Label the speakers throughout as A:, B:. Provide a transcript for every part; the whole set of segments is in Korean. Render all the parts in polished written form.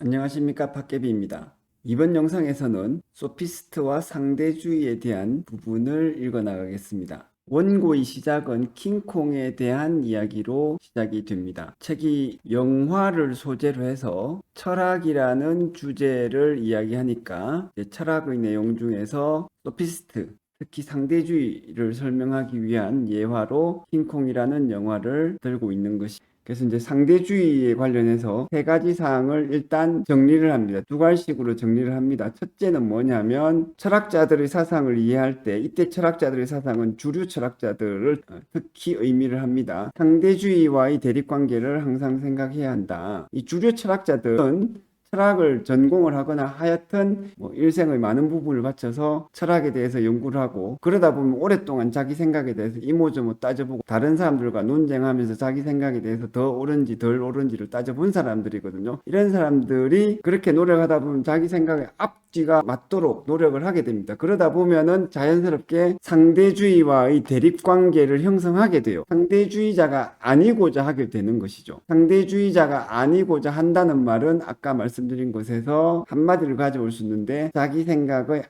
A: 안녕하십니까, 팟개비입니다. 이번 영상에서는 소피스트와 상대주의에 대한 부분을 읽어나가겠습니다. 원고의 시작은 킹콩에 대한 이야기로 시작이 됩니다. 책이 영화를 소재로 해서 철학이라는 주제를 이야기하니까 철학의 내용 중에서 소피스트, 특히 상대주의를 설명하기 위한 예화로 킹콩이라는 영화를 들고 있는 것이, 그래서 이제 상대주의에 관련해서 세 가지 사항을 일단 정리를 합니다. 두 가지식으로 정리를 합니다. 첫째는 뭐냐면 철학자들의 사상을 이해할 때 이때 철학자들의 사상은 주류 철학자들을 특히 의미를 합니다. 상대주의와의 대립관계를 항상 생각해야 한다. 이 주류 철학자들은 철학을 전공을 하거나 하여튼 일생의 많은 부분을 바쳐서 철학에 대해서 연구를 하고, 그러다 보면 오랫동안 자기 생각에 대해서 이모저모 따져보고 다른 사람들과 논쟁하면서 자기 생각에 대해서 더 옳은지 덜 옳은지를 따져본 사람들이거든요. 이런 사람들이 그렇게 노력하다 보면 자기 생각에 앞뒤가 맞도록 노력을 하게 됩니다. 그러다 보면은 자연스럽게 상대주의와의 대립관계를 형성하게 돼요. 상대주의자가 아니고자 하게 되는 것이죠. 상대주의자가 아니고자 한다는 말은 아까 말씀드린 것에서 한마디를 가져올 수 있는데, 자기 생각의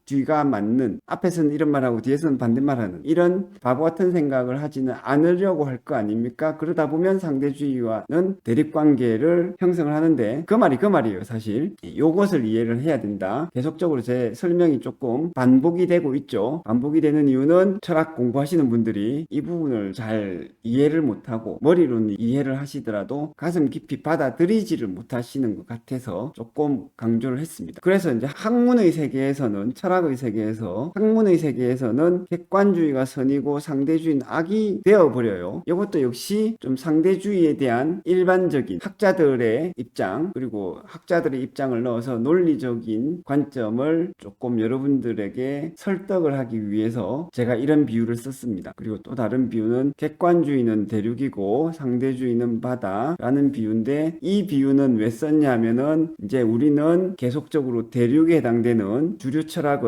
A: 뒤가 맞는, 앞에서는 이런 말하고 뒤에서는 반대말하는 이런 바보 같은 생각을 하지는 않으려고 할 거 아닙니까? 그러다 보면 상대주의와는 대립관계를 형성을 하는데, 그 말이에요. 사실 요것을 이해를 해야 된다. 계속적으로 제 설명이 조금 반복이 되고 있죠. 반복이 되는 이유는 철학 공부하시는 분들이 이 부분을 잘 이해를 못하고 머리로는 이해를 하시더라도 가슴 깊이 받아들이지를 못하시는 것 같아서 조금 강조를 했습니다. 그래서 이제 학문의 세계에서는 철학의 세계에서, 학문의 세계에서는 객관주의가 선이고 상대주의는 악이 되어버려요. 이것도 역시 좀 상대주의에 대한 일반적인 학자들의 입장, 그리고 학자들의 입장을 넣어서 논리적인 관점을 조금 여러분들에게 설득을 하기 위해서 제가 이런 비유를 썼습니다. 그리고 또 다른 비유는 객관주의는 대륙이고 상대주의는 바다라는 비유인데, 이 비유는 왜 썼냐면은 이제 우리는 계속적으로 대륙에 해당되는 주류 철학의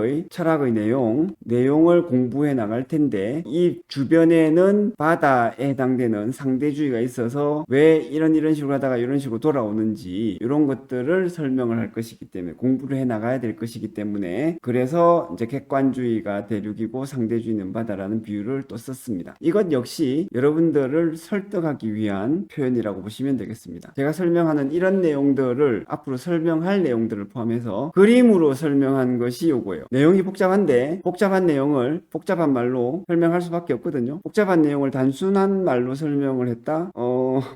A: 내용을 공부해 나갈 텐데, 이 주변에는 바다에 해당되는 상대주의가 있어서 왜 이런 식으로 하다가 이런 식으로 돌아오는지 이런 것들을 설명을 할 것이기 때문에, 공부를 해 나가야 될 것이기 때문에, 그래서 이제 객관주의가 대륙이고 상대주의는 바다라는 비유를 또 썼습니다. 이것 역시 여러분들을 설득하기 위한 표현이라고 보시면 되겠습니다. 제가 설명하는 이런 내용들을, 앞으로 설명할 내용들을 포함해서 그림으로 설명한 것이 요거예요. 내용이 복잡한데 복잡한 내용을 복잡한 말로 설명할 수밖에 없거든요. 복잡한 내용을 단순한 말로 설명을 했다?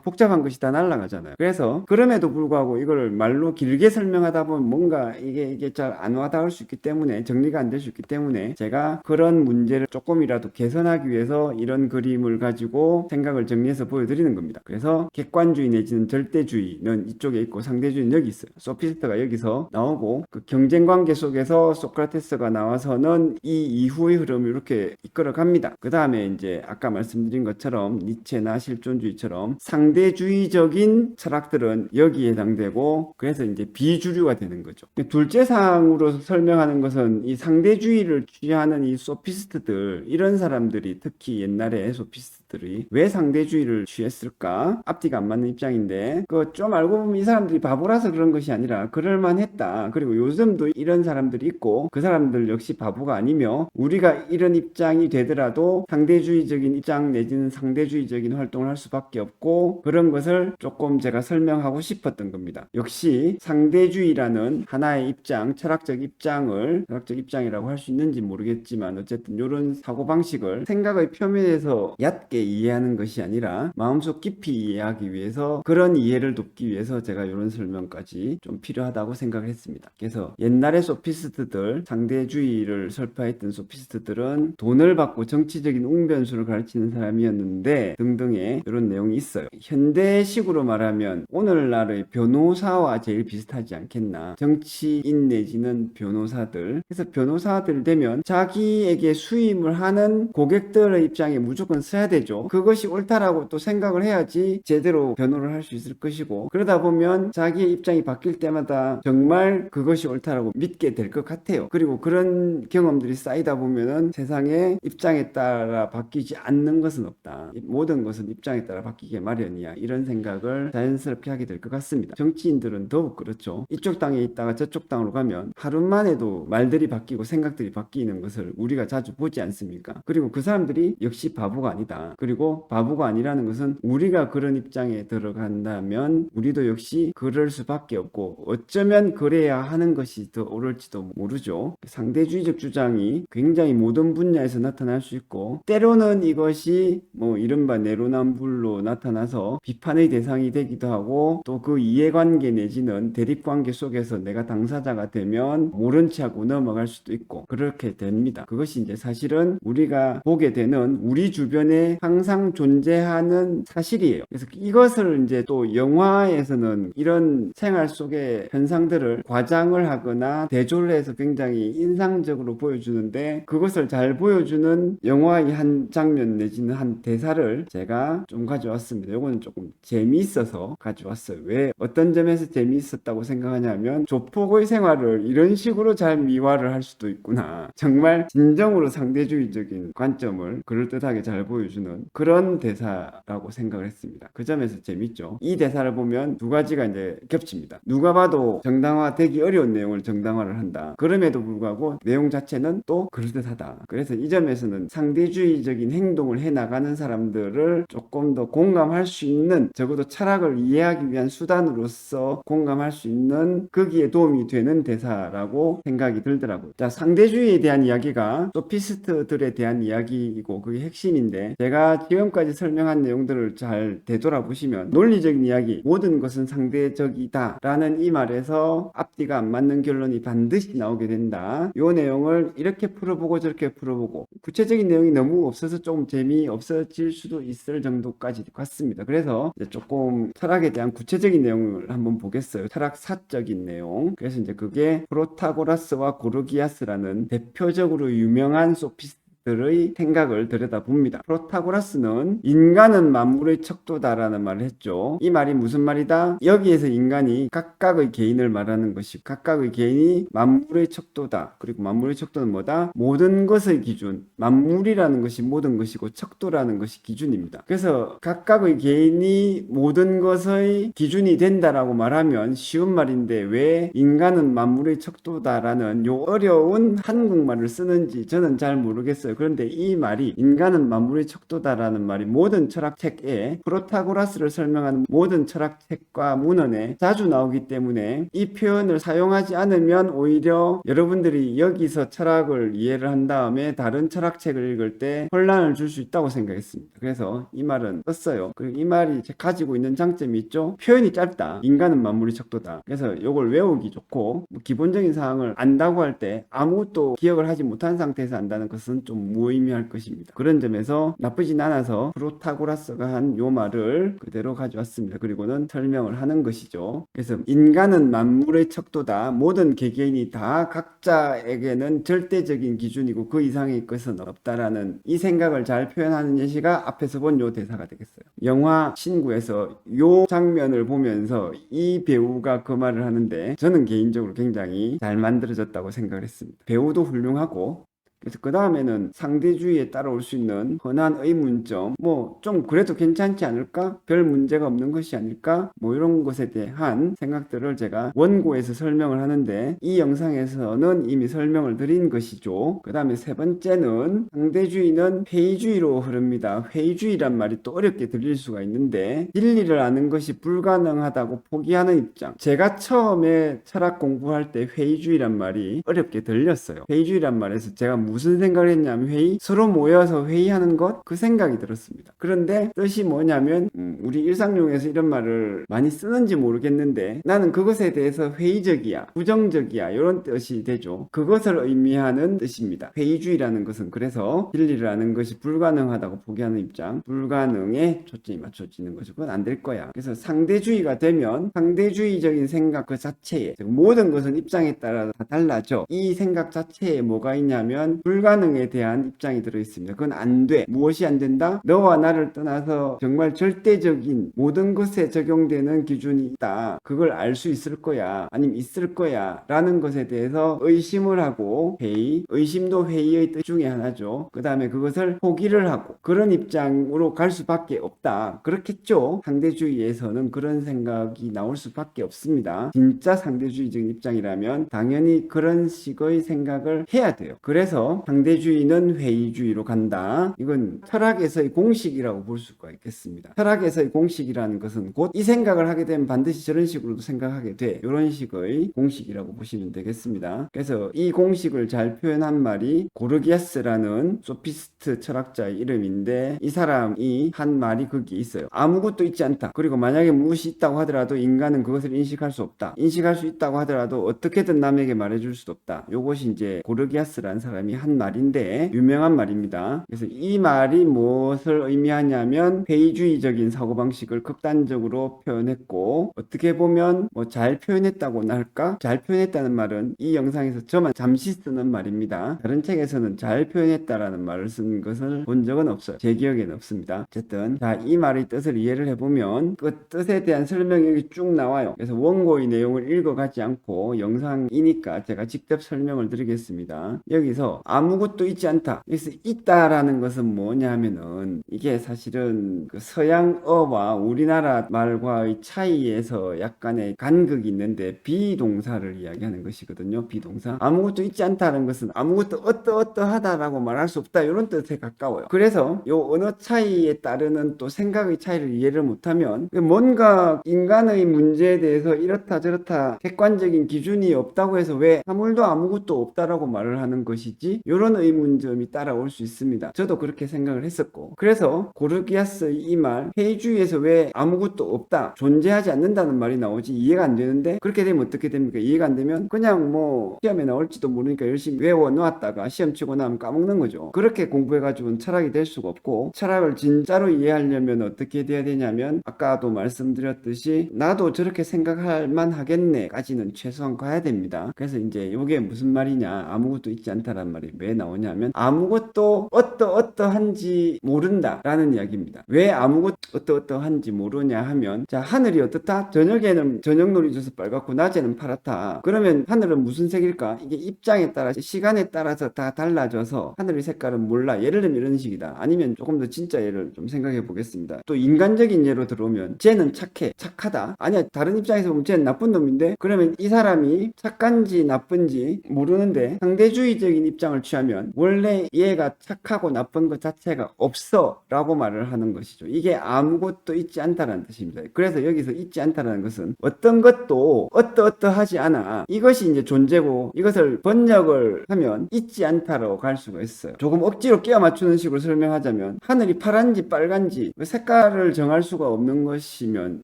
A: 복잡한 것이 다 날아가잖아요. 그래서 그럼에도 불구하고 이걸 말로 길게 설명하다 보면 뭔가 이게 잘 안 와닿을 수 있기 때문에, 정리가 안 될 수 있기 때문에 제가 그런 문제를 조금이라도 개선하기 위해서 이런 그림을 가지고 생각을 정리해서 보여드리는 겁니다. 그래서 객관주의 내지는 절대주의는 이쪽에 있고 상대주의는 여기 있어요. 소피스트가 여기서 나오고, 그 경쟁관계 속에서 소크라테스가 나와서는 이 이후의 흐름을 이렇게 이끌어 갑니다. 그 다음에 이제 아까 말씀드린 것처럼 니체나 실존주의처럼 상대주의적인 철학들은 여기에 해당되고, 그래서 이제 비주류가 되는 거죠. 둘째 사항으로 설명하는 것은 이 상대주의를 취하는 이 소피스트들, 이런 사람들이, 특히 옛날에 소피스트들이 왜 상대주의를 취했을까? 앞뒤가 안 맞는 입장인데, 그 좀 알고 보면 이 사람들이 바보라서 그런 것이 아니라 그럴만했다. 그리고 요즘도 이런 사람들이 있고, 그 사람들 역시 바보가 아니며, 우리가 이런 입장이 되더라도 상대주의적인 입장 내지는 상대주의적인 활동을 할 수밖에 없고, 그런 것을 조금 제가 설명하고 싶었던 겁니다. 역시 상대주의라는 하나의 입장, 철학적 입장이라고 할 수 있는지 모르겠지만, 어쨌든 이런 사고방식을 생각의 표면에서 얕게 이해하는 것이 아니라 마음속 깊이 이해하기 위해서, 그런 이해를 돕기 위해서 제가 이런 설명까지 좀 필요하다고 생각을 했습니다. 그래서 옛날의 소피스트들, 상대주의를 설파했던 소피스트들은 돈을 받고 정치적인 웅변수를 가르치는 사람이었는데 등등의 이런 내용이 있어요. 현대식으로 말하면 오늘날의 변호사와 제일 비슷하지 않겠나. 정치인 내지는 변호사들. 그래서 변호사들 되면 자기에게 수임을 하는 고객들의 입장에 무조건 서야 되죠. 되죠. 그것이 옳다라고 또 생각을 해야지 제대로 변호를 할 수 있을 것이고, 그러다 보면 자기의 입장이 바뀔 때마다 정말 그것이 옳다라고 믿게 될 것 같아요. 그리고 그런 경험들이 쌓이다 보면은 세상의 입장에 따라 바뀌지 않는 것은 없다. 모든 것은 입장에 따라 바뀌게 마련이야. 이런 생각을 자연스럽게 하게 될 것 같습니다. 정치인들은 더욱 그렇죠. 이쪽 당에 있다가 저쪽 당으로 가면 하루만 해도 말들이 바뀌고 생각들이 바뀌는 것을 우리가 자주 보지 않습니까? 그리고 그 사람들이 역시 바보가 아니다. 그리고 바보가 아니라는 것은 우리가 그런 입장에 들어간다면 우리도 역시 그럴 수밖에 없고, 어쩌면 그래야 하는 것이 더 옳을지도 모르죠. 상대주의적 주장이 굉장히 모든 분야에서 나타날 수 있고, 때로는 이것이 뭐 이른바 내로남불로 나타나서 비판의 대상이 되기도 하고, 또 그 이해관계 내지는 대립관계 속에서 내가 당사자가 되면 모른 체 하고 넘어갈 수도 있고 그렇게 됩니다. 그것이 이제 사실은 우리가 보게 되는 우리 주변에 항상 존재하는 사실이에요. 그래서 이것을 이제 또 영화에서는 이런 생활 속의 현상들을 과장을 하거나 대조를 해서 굉장히 인상적으로 보여주는데, 그것을 잘 보여주는 영화의 한 장면 내지는 한 대사를 제가 좀 가져왔습니다. 이거는 조금 재미있어서 가져왔어요. 왜 어떤 점에서 재미있었다고 생각하냐면, 조폭의 생활을 이런 식으로 잘 미화를 할 수도 있구나. 정말 진정으로 상대주의적인 관점을 그럴듯하게 잘 보여주는 그런 대사라고 생각을 했습니다. 그 점에서 재밌죠. 이 대사를 보면 두 가지가 이제 겹칩니다. 누가 봐도 정당화되기 어려운 내용을 정당화를 한다. 그럼에도 불구하고 내용 자체는 또 그럴듯하다. 그래서 이 점에서는 상대주의적인 행동을 해나가는 사람들을 조금 더 공감할 수 있는, 적어도 철학을 이해하기 위한 수단으로서 공감할 수 있는, 거기에 도움이 되는 대사라고 생각이 들더라고요. 자, 상대주의에 대한 이야기가 소피스트들에 대한 이야기이고 그게 핵심인데, 제가 지금까지 설명한 내용들을 잘 되돌아보시면 논리적인 이야기, 모든 것은 상대적이다 라는 이 말에서 앞뒤가 안 맞는 결론이 반드시 나오게 된다. 이 내용을 이렇게 풀어보고 저렇게 풀어보고, 구체적인 내용이 너무 없어서 조금 재미없어질 수도 있을 정도까지 갔습니다. 그래서 이제 조금 철학에 대한 구체적인 내용을 한번 보겠어요. 철학사적인 내용. 그래서 이제 그게 프로타고라스와 고르기아스라는 대표적으로 유명한 소피스트 들의 생각을 들여다봅니다. 프로타고라스는 인간은 만물의 척도다라는 말을 했죠. 이 말이 무슨 말이다? 여기에서 인간이 각각의 개인을 말하는 것이, 각각의 개인이 만물의 척도다. 그리고 만물의 척도는 뭐다? 모든 것의 기준. 만물이라는 것이 모든 것이고 척도라는 것이 기준입니다. 그래서 각각의 개인이 모든 것의 기준이 된다라고 말하면 쉬운 말인데, 왜 인간은 만물의 척도다라는 요 어려운 한국말을 쓰는지 저는 잘 모르겠어요. 그런데 이 말이, 인간은 만물의 척도다라는 말이 모든 철학책에, 프로타고라스를 설명하는 모든 철학책과 문헌에 자주 나오기 때문에 이 표현을 사용하지 않으면 오히려 여러분들이 여기서 철학을 이해를 한 다음에 다른 철학책을 읽을 때 혼란을 줄 수 있다고 생각했습니다. 그래서 이 말은 썼어요. 그리고 이 말이 가지고 있는 장점이 있죠. 표현이 짧다. 인간은 만물의 척도다. 그래서 이걸 외우기 좋고, 기본적인 사항을 안다고 할 때 아무것도 기억을 하지 못한 상태에서 안다는 것은 좀 무의미할 것입니다. 그런 점에서 나쁘진 않아서 프로타고라스가 한 요 말을 그대로 가져왔습니다. 그리고는 설명을 하는 것이죠. 그래서 인간은 만물의 척도다. 모든 개개인이 다 각자에게는 절대적인 기준이고 그 이상의 것은 없다라는 이 생각을 잘 표현하는 예시가 앞에서 본 요 대사가 되겠어요. 영화 친구에서 요 장면을 보면서 이 배우가 그 말을 하는데, 저는 개인적으로 굉장히 잘 만들어졌다고 생각을 했습니다. 배우도 훌륭하고, 그래서 그 다음에는 상대주의에 따라올 수 있는 흔한 의문점, 뭐 좀 그래도 괜찮지 않을까? 별 문제가 없는 것이 아닐까? 뭐 이런 것에 대한 생각들을 제가 원고에서 설명을 하는데, 이 영상에서는 이미 설명을 드린 것이죠. 그 다음에 세 번째는, 상대주의는 회의주의로 흐릅니다. 회의주의란 말이 또 어렵게 들릴 수가 있는데, 진리를 아는 것이 불가능하다고 포기하는 입장. 제가 처음에 철학 공부할 때 회의주의란 말이 어렵게 들렸어요. 회의주의란 말에서 제가 무슨 생각을 했냐면, 서로 모여서 회의하는 것? 그 생각이 들었습니다. 그런데 뜻이 뭐냐면, 우리 일상용에서 이런 말을 많이 쓰는지 모르겠는데, 나는 그것에 대해서 회의적이야, 부정적이야, 이런 뜻이 되죠. 그것을 의미하는 뜻입니다. 회의주의라는 것은 그래서 진리를 아는 것이 불가능하다고 포기하는 입장, 불가능에 초점이 맞춰지는 것이고, 그건 안 될 거야. 그래서 상대주의가 되면 상대주의적인 생각 그 자체에, 모든 것은 입장에 따라 다 달라져. 이 생각 자체에 뭐가 있냐면 뭐냐면 불가능에 대한 입장이 들어있습니다. 그건 안 돼. 무엇이 안 된다? 너와 나를 떠나서 정말 절대적인 모든 것에 적용되는 기준이 있다. 그걸 알 수 있을 거야. 아니면 있을 거야. 라는 것에 대해서 의심을 하고 회의, 의심도 회의의 뜻 중에 하나죠. 그 다음에 그것을 포기를 하고 그런 입장으로 갈 수밖에 없다. 그렇겠죠. 상대주의에서는 그런 생각이 나올 수밖에 없습니다. 진짜 상대주의적인 입장이라면 당연히 그런 식의 생각을 해야 돼요. 그래서 상대주의는 회의주의로 간다. 이건 철학에서의 공식이라고 볼 수가 있겠습니다. 철학에서의 공식이라는 것은 곧 이 생각을 하게 되면 반드시 저런 식으로도 생각하게 돼. 이런 식의 공식이라고 보시면 되겠습니다. 그래서 이 공식을 잘 표현한 말이 고르기아스라는 소피스트 철학자의 이름인데 이 사람이 한 말이 거기에 있어요. 아무것도 있지 않다. 그리고 만약에 무엇이 있다고 하더라도 인간은 그것을 인식할 수 없다. 인식할 수 있다고 하더라도 어떻게든 남에게 말해줄 수도 없다. 요것이 이제 고르기아스라는 사람이 한 말인데 유명한 말입니다. 그래서 이 말이 무엇을 의미하냐면 회의주의적인 사고방식을 극단적으로 표현했고 어떻게 보면 뭐 잘 표현했다고나 할까? 잘 표현했다는 말은 이 영상에서 저만 잠시 쓰는 말입니다. 다른 책에서는 잘 표현했다라는 말을 쓴 것을 본 적은 없어요. 제 기억에는 없습니다. 어쨌든 자, 이 말의 뜻을 이해를 해보면 그 뜻에 대한 설명이 여기 쭉 나와요. 그래서 원고의 내용을 읽어가지 않고 영상이니까 제가 직접 설명을 드리겠습니다. 여기서 아무것도 있지 않다. 여기서 있다라는 것은 뭐냐 하면은 이게 사실은 그 서양어와 우리나라 말과의 차이에서 약간의 간극이 있는데 비동사를 이야기하는 것이거든요. 비동사. 아무것도 있지 않다는 것은 아무것도 어떠어떠하다라고 말할 수 없다. 이런 뜻에 가까워요. 그래서 요 언어 차이에 따르는 또 생각의 차이를 이해를 못하면 뭔가 인간의 문제에 대해서 이렇다 저렇다 객관적인 기준이 없다고 해서 왜 아무도 아무것도 없다라고 말을 하는 것이지? 이런 의문점이 따라올 수 있습니다. 저도 그렇게 생각을 했었고 그래서 고르기아스의 이 말 회의주의에서 왜 아무것도 없다 존재하지 않는다는 말이 나오지 이해가 안 되는데 그렇게 되면 어떻게 됩니까? 이해가 안 되면 그냥 뭐 시험에 나올지도 모르니까 열심히 외워놓았다가 시험 치고 나면 까먹는 거죠. 그렇게 공부해가지고는 철학이 될 수가 없고 철학을 진짜로 이해하려면 어떻게 돼야 되냐면 아까도 말씀드렸듯이 나도 저렇게 생각할 만하겠네 까지는 최소한 가야 됩니다. 그래서 이제 이게 무슨 말이냐 아무것도 있지 않다라는 말이 왜 나오냐면 아무것도 어떠한지 모른다 라는 이야기입니다. 왜 아무것도 어떠한지 모르냐 하면 자 하늘이 어떻다? 저녁에는 저녁놀이 져서 빨갛고 낮에는 파랗다. 그러면 하늘은 무슨 색일까? 이게 입장에 따라 시간에 따라서 다 달라져서 하늘의 색깔은 몰라. 예를 들면 이런 식이다. 아니면 조금 더 진짜 예를 좀 생각해 보겠습니다. 또 인간적인 예로 들어오면 쟤는 착해. 착하다. 아니야 다른 입장에서 보면 쟤는 나쁜 놈인데 그러면 이 사람이 착한지 나쁜지 모르는데 상대주의적인 입장을 취하면 원래 얘가 착하고 나쁜 것 자체가 없어 라고 말을 하는 것이죠. 이게 아무것도 있지 않다라는 뜻입니다. 그래서 여기서 있지 않다라는 것은 어떤 것도 어떠하지 않아. 이것이 이제 존재고 이것을 번역을 하면 있지 않다로 갈 수가 있어요. 조금 억지로 끼워 맞추는 식으로 설명하자면 하늘이 파란지 빨간지 색깔을 정할 수가 없는 것이면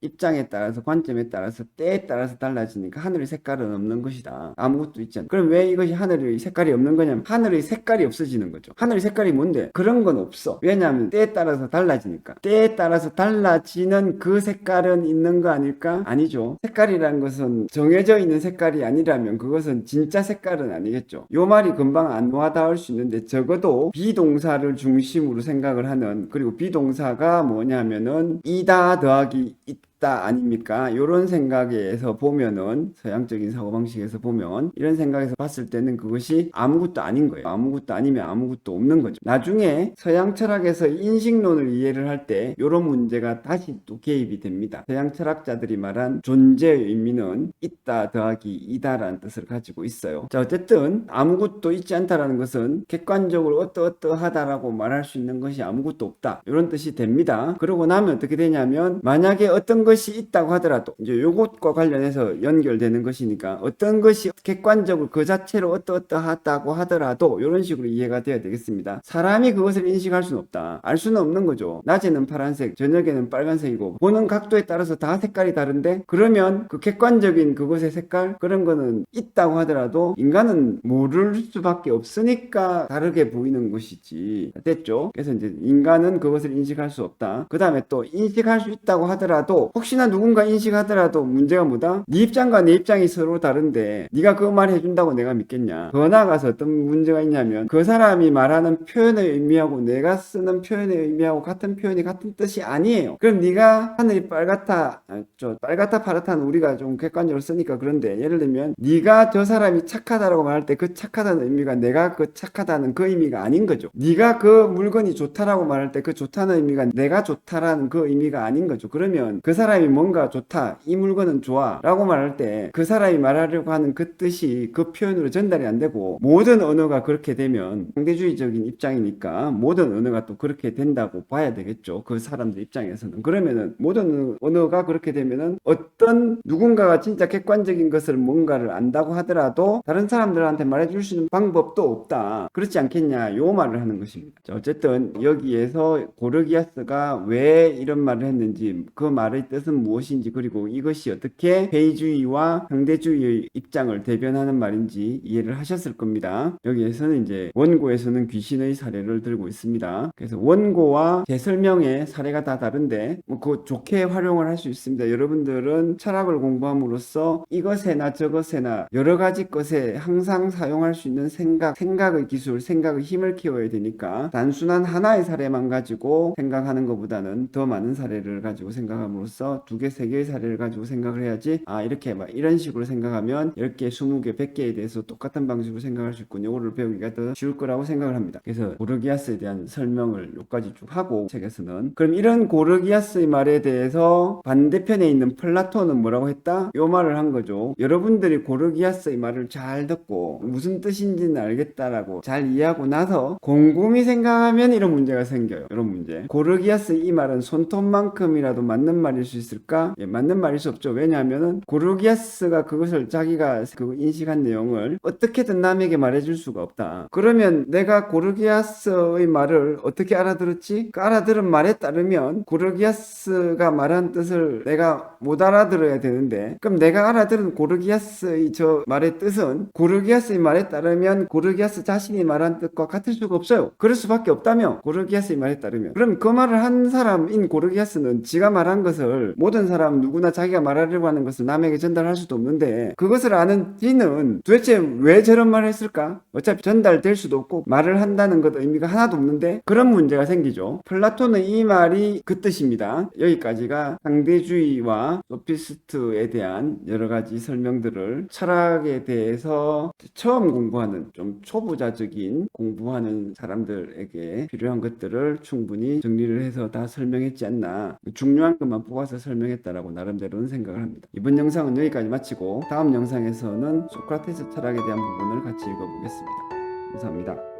A: 입장에 따라서 관점에 따라서 때에 따라서 달라지니까 하늘의 색깔은 없는 것이다. 아무것도 있지 않다. 그럼 왜 이것이 하늘의 색깔이 없는 거냐면 하늘의 색깔이 없어지는 거죠. 하늘의 색깔이 뭔데? 그런 건 없어. 왜냐하면 때에 따라서 달라지니까. 때에 따라서 달라지는 그 색깔은 있는 거 아닐까? 아니죠. 색깔이라는 것은 정해져 있는 색깔이 아니라면 그것은 진짜 색깔은 아니겠죠. 요 말이 금방 안 와닿을 수 있는데 적어도 비동사를 중심으로 생각을 하는 그리고 비동사가 뭐냐면은 이다 더하기 있다 아닙니까? 이런 생각에서 보면은 서양적인 사고방식에서 보면 이런 생각에서 봤을 때는 그것이 아무것도 아닌 거예요. 아무것도 아니면 아무것도 없는 거죠. 나중에 서양 철학에서 인식론을 이해를 할 때 이런 문제가 다시 또 개입이 됩니다. 서양 철학자들이 말한 존재의 의미는 있다 더하기 이다라는 뜻을 가지고 있어요. 자 어쨌든 아무것도 있지 않다라는 것은 객관적으로 어떠하다라고 말할 수 있는 것이 아무것도 없다 이런 뜻이 됩니다. 그러고 나면 어떻게 되냐면 만약에 어떤 것이 있다고 하더라도 이제 요것과 관련해서 연결되는 것이니까 어떤 것이 객관적으로 그 자체로 어떠하다고 하더라도 이런 식으로 이해가 돼야 되겠습니다. 사람이 그것을 인식할 수는 없다. 알 수는 없는 거죠. 낮에는 파란색, 저녁에는 빨간색이고 보는 각도에 따라서 다 색깔이 다른데 그러면 그 객관적인 그것의 색깔 그런 거는 있다고 하더라도 인간은 모를 수밖에 없으니까 다르게 보이는 것이지. 됐죠? 그래서 이제 인간은 그것을 인식할 수 없다. 그 다음에 또 인식할 수 있다고 하더라도 혹시나 누군가 인식하더라도 문제가 뭐다? 네 입장과 내 입장이 서로 다른데 네가 그 말 해준다고 내가 믿겠냐? 더 나아가서 어떤 문제가 있냐면 그 사람이 말하는 표현의 의미하고 내가 쓰는 표현의 의미하고 같은 표현이 같은 뜻이 아니에요. 그럼 네가 하늘이 빨갛다 파랗다는 우리가 좀 객관적으로 쓰니까 그런데 예를 들면 네가 저 사람이 착하다라고 말할 때 그 착하다는 의미가 내가 그 착하다는 그 의미가 아닌 거죠. 네가 그 물건이 좋다라고 말할 때 그 좋다는 의미가 내가 좋다라는 그 의미가 아닌 거죠. 그러면 그 사람이 뭔가 좋다, 이 물건은 좋아 라고 말할 때 그 사람이 말하려고 하는 그 뜻이 그 표현으로 전달이 안 되고 모든 언어가 그렇게 되면 상대주의적인 입장이니까 모든 언어가 또 그렇게 된다고 봐야 되겠죠. 그 사람들 입장에서는. 그러면은 모든 언어가 그렇게 되면은 어떤 누군가가 진짜 객관적인 것을 뭔가를 안다고 하더라도 다른 사람들한테 말해줄 수 있는 방법도 없다. 그렇지 않겠냐? 요 말을 하는 것입니다. 어쨌든 여기에서 고르기아스가 왜 이런 말을 했는지 그 말의 뜻은 무엇인지 그리고 이것이 어떻게 회의주의와 상대주의의 입장을 대변하는 말인지 이해를 하셨을 겁니다. 여기에서는 이제 원고에서는 귀신의 사례를 들고 있습니다. 그래서 원고와 제 설명의 사례가 다 다른데 그 좋게 활용을 할 수 있습니다. 여러분들은 철학을 공부함으로써 이것에나 저것에나 여러 가지 것에 항상 사용할 수 있는 생각의 기술, 생각의 힘을 키워야 되니까 단순한 하나의 사례만 가지고 생각하는 것보다는 더 많은 사례를 가지고 생각함으로써 2개, 3개의 사례를 가지고 생각을 해야지 이렇게 막 이런 식으로 생각하면 10개, 20개, 100개에 대해서 똑같은 방식으로 생각할 수 있고 요거를 배우기가 더 쉬울 거라고 생각을 합니다. 그래서 고르기아스에 대한 설명을 여기까지 쭉 하고 책에서는 그럼 이런 고르기아스의 말에 대해서 반대편에 있는 플라톤은 뭐라고 했다? 요 말을 한 거죠. 여러분들이 고르기아스의 말을 잘 듣고 무슨 뜻인지는 알겠다라고 잘 이해하고 나서 곰곰이 생각하면 이런 문제가 생겨요. 이런 문제. 고르기아스 이 말은 손톱만큼이라도 맞는 말일 수 있을까? 예, 맞는 말일 수 없죠. 왜냐하면은 고르기아스가 그것을 자기가 인식한 내용을 어떻게든 남에게 말해줄 수가 없다. 그러면 내가 고르기아스의 말을 어떻게 알아들었지? 그 알아들은 말에 따르면 고르기아스가 말한 뜻을 내가 못 알아들어야 되는데 그럼 내가 알아들은 고르기아스의 저 말의 뜻은 고르기아스의 말에 따르면 고르기아스 자신이 말한 뜻과 같을 수가 없어요. 그럴 수밖에 없다며 고르기아스의 말에 따르면 그럼 그 말을 한 사람인 고르기아스는 지가 말한 것을 모든 사람 누구나 자기가 말하려고 하는 것을 남에게 전달할 수도 없는데 그것을 아는 지는 도대체 왜 저런 말을 했을까? 어차피 전달될 수도 없고 말을 한다는 것 의미가 하나도 없는데 그런 문제가 생기죠. 플라톤의 이 말이 그 뜻입니다. 여기까지가 상대주의와 소피스트에 대한 여러 가지 설명들을 철학에 대해서 처음 공부하는 좀 초보자적인 공부하는 사람들에게 필요한 것들을 충분히 정리를 해서 다 설명했지 않나 중요한 것만 뽑아서 설명했다라고 나름대로는 생각을 합니다. 이번 영상은 여기까지 마치고 다음 영상에서는 소크라테스 철학에 대한 부분을 같이 읽어보겠습니다. 감사합니다.